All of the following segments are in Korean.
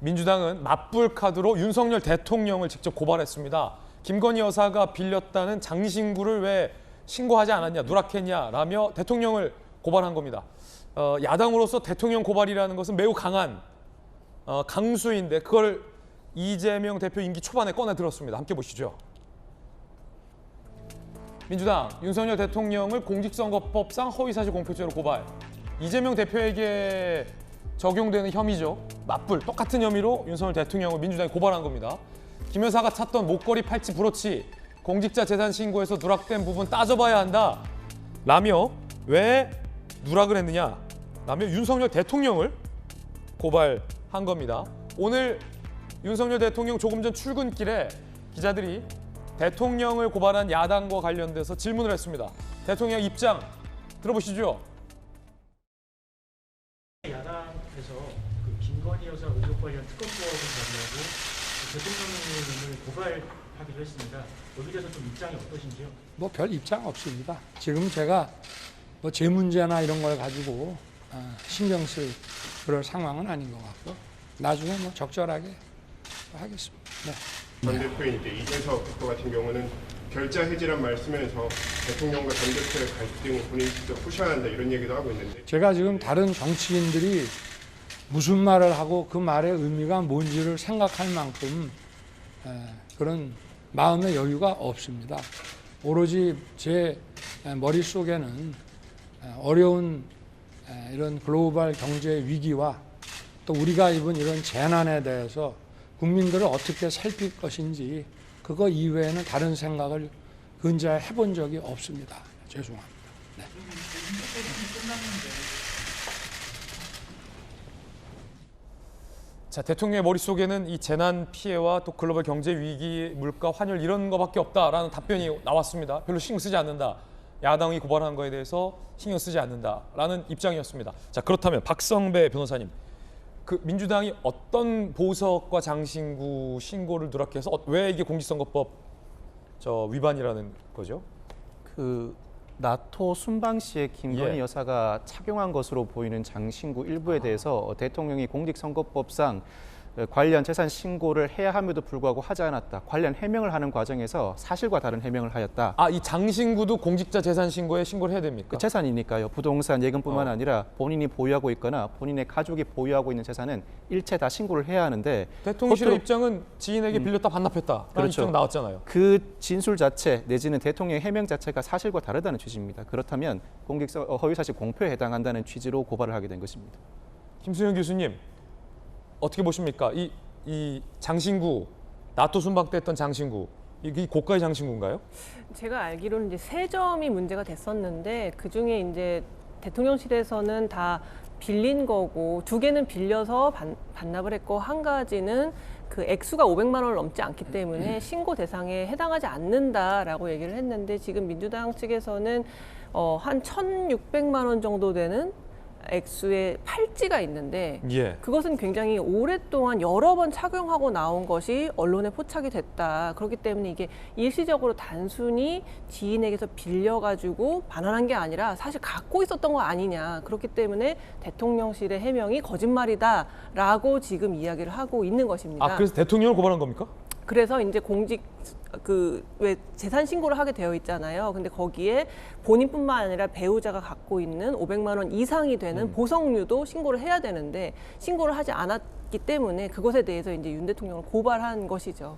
민주당은 맞불 카드로 윤석열 대통령을 직접 고발했습니다. 김건희 여사가 빌렸다는 장신구를 왜 신고하지 않았냐, 누락했냐라며 대통령을 고발한 겁니다. 야당으로서 대통령 고발이라는 것은 매우 강한 강수인데 그걸 이재명 대표 임기 초반에 꺼내 들었습니다. 함께 보시죠. 민주당 윤석열 대통령을 공직선거법상 허위사실 공표죄로 고발. 이재명 대표에게 적용되는 혐의죠. 맞불, 똑같은 혐의로 윤석열 대통령을 민주당이 고발한 겁니다. 김 여사가 찾던 목걸이, 팔찌, 브로치, 공직자 재산 신고에서 누락된 부분 따져봐야 한다 라며 왜 누락을 했느냐 라며 윤석열 대통령을 고발한 겁니다. 오늘 윤석열 대통령 조금 전 출근길에 기자들이 대통령을 고발한 야당과 관련돼서 질문을 했습니다. 대통령 입장 들어보시죠. 야당에서 그 김건희 여사 의혹 관련 특검법을 가지고 대통령님을 고발하기로 했습니다. 여기에 대해서 좀 입장이 어떠신지요? 뭐 별 입장 없습니다. 지금 제가 뭐 제 문제나 이런 걸 가지고 신경 쓸 그럴 상황은 아닌 것 같고 나중에 뭐 적절하게 하겠습니다. 네. 전 대표인 이제 이준석 대표 같은 경우는 결자 해지란 말씀에서 대통령과 전 대표의 갈등을 본인이 직접 푸셔야 한다 이런 얘기도 하고 있는데 제가 지금 다른 정치인들이 무슨 말을 하고 그 말의 의미가 뭔지를 생각할 만큼 그런 마음의 여유가 없습니다. 오로지 제 머릿속에는 어려운 이런 글로벌 경제 위기와 또 우리가 입은 이런 재난에 대해서 국민들을 어떻게 살필 것인지 그거 이외에는 다른 생각을 근자에 해본 적이 없습니다. 죄송합니다. 네. 자, 대통령의 머릿속에는 이 재난 피해와 또 글로벌 경제 위기, 물가, 환율 이런 거밖에 없다라는 답변이 나왔습니다. 별로 신경 쓰지 않는다. 야당이 고발한 거에 대해서 신경 쓰지 않는다라는 입장이었습니다. 자, 그렇다면 박성배 변호사님, 그 민주당이 어떤 보석과 장신구 신고를 누락해서 왜 이게 공직선거법 위반이라는 거죠? 그 나토 순방 시에 김건희 예. 여사가 착용한 것으로 보이는 장신구 일부에 대해서 대통령이 공직선거법상 관련 재산 신고를 해야 함에도 불구하고 하지 않았다. 관련 해명을 하는 과정에서 사실과 다른 해명을 하였다. 이 장신구도 공직자 재산 신고에 신고를 해야 됩니까? 그 재산이니까요. 부동산 예금뿐만 아니라 본인이 보유하고 있거나 본인의 가족이 보유하고 있는 재산은 일체 다 신고를 해야 하는데 대통령실의 입장은 지인에게 빌렸다 반납했다라는 그렇죠. 입장 나왔잖아요. 그 진술 자체 내지는 대통령의 해명 자체가 사실과 다르다는 취지입니다. 그렇다면 허위사실 공표에 해당한다는 취지로 고발을 하게 된 것입니다. 김수영 교수님 어떻게 보십니까? 이 장신구, 나토 순방 때 했던 장신구, 이게 고가의 장신구인가요? 제가 알기로는 이제 세 점이 문제가 됐었는데 그 중에 이제 대통령실에서는 다 빌린 거고 두 개는 빌려서 반납을 했고 한 가지는 그 액수가 500만 원을 넘지 않기 때문에 신고 대상에 해당하지 않는다라고 얘기를 했는데 지금 민주당 측에서는 한 1,600만 원 정도 되는 액수의 팔찌가 있는데 예. 그것은 굉장히 오랫동안 여러 번 착용하고 나온 것이 언론에 포착이 됐다. 그렇기 때문에 이게 일시적으로 단순히 지인에게서 빌려가지고 반환한 게 아니라 사실 갖고 있었던 거 아니냐. 그렇기 때문에 대통령실의 해명이 거짓말이다라고 지금 이야기를 하고 있는 것입니다. 그래서 대통령을 고발한 겁니까? 그래서 이제 왜 재산 신고를 하게 되어 있잖아요. 근데 거기에 본인뿐만 아니라 배우자가 갖고 있는 500만 원 이상이 되는 보석류도 신고를 해야 되는데 신고를 하지 않았기 때문에 그것에 대해서 이제 윤 대통령을 고발한 것이죠.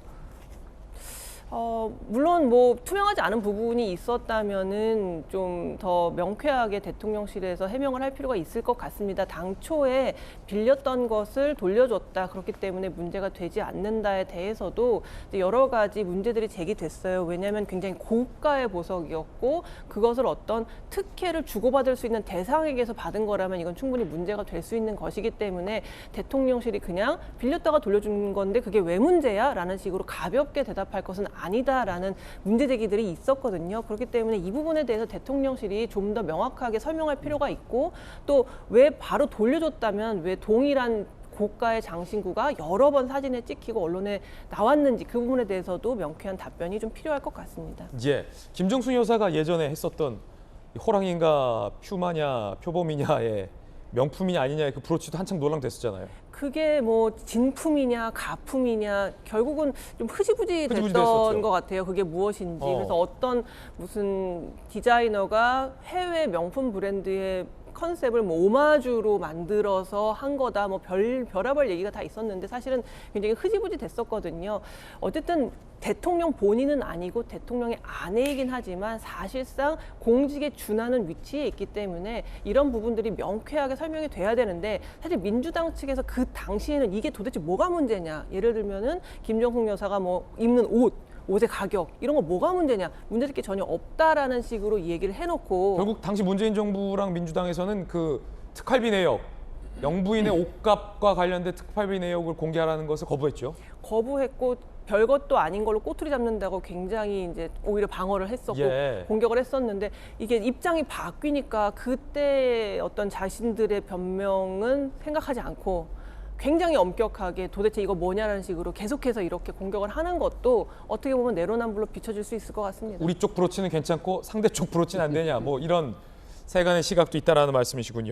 물론 뭐 투명하지 않은 부분이 있었다면은 좀 더 명쾌하게 대통령실에서 해명을 할 필요가 있을 것 같습니다. 당초에 빌렸던 것을 돌려줬다. 그렇기 때문에 문제가 되지 않는다에 대해서도 여러 가지 문제들이 제기됐어요. 왜냐하면 굉장히 고가의 보석이었고 그것을 어떤 특혜를 주고받을 수 있는 대상에게서 받은 거라면 이건 충분히 문제가 될 수 있는 것이기 때문에 대통령실이 그냥 빌렸다가 돌려준 건데 그게 왜 문제야? 라는 식으로 가볍게 대답할 것은 아니다라는 문제 제기들이 있었거든요. 그렇기 때문에 이 부분에 대해서 대통령실이 좀 더 명확하게 설명할 필요가 있고 또 왜 바로 돌려줬다면 왜 동일한 고가의 장신구가 여러 번 사진에 찍히고 언론에 나왔는지 그 부분에 대해서도 명쾌한 답변이 좀 필요할 것 같습니다. 예. 김정숙 여사가 예전에 했었던 호랑이인가 퓨마냐 표범이냐의 명품이냐 아니냐의 그 브로치도 한창 논란됐었잖아요. 그게 뭐 진품이냐 가품이냐 결국은 좀 흐지부지 됐던 흐지부지됐었죠. 것 같아요. 그게 무엇인지. 어. 그래서 어떤 무슨 디자이너가 해외 명품 브랜드의 컨셉을 뭐 오마주로 만들어서 한 거다. 뭐 별의별 얘기가 다 있었는데 사실은 굉장히 흐지부지 됐었거든요. 어쨌든 대통령 본인은 아니고 대통령의 아내이긴 하지만 사실상 공직에 준하는 위치에 있기 때문에 이런 부분들이 명쾌하게 설명이 돼야 되는데 사실 민주당 측에서 그 당시에는 이게 도대체 뭐가 문제냐. 예를 들면은 김정숙 여사가 뭐 입는 옷의 가격 이런 거 뭐가 문제냐. 문제될 게 전혀 없다라는 식으로 이 얘기를 해놓고 결국 당시 문재인 정부랑 민주당에서는 그 특활비 내역, 영부인의 옷값과 관련된 특활비 내역을 공개하라는 것을 거부했죠. 거부했고 별것도 아닌 걸로 꼬투리 잡는다고 굉장히 이제 오히려 방어를 했었고 예. 공격을 했었는데 이게 입장이 바뀌니까 그때 어떤 자신들의 변명은 생각하지 않고 굉장히 엄격하게 도대체 이거 뭐냐라는 식으로 계속해서 이렇게 공격을 하는 것도 어떻게 보면 내로남불로 비춰질 수 있을 것 같습니다. 우리 쪽 브로치는 괜찮고 상대 쪽 브로치는 안 되냐. 뭐 이런 세간의 시각도 있다라는 말씀이시군요.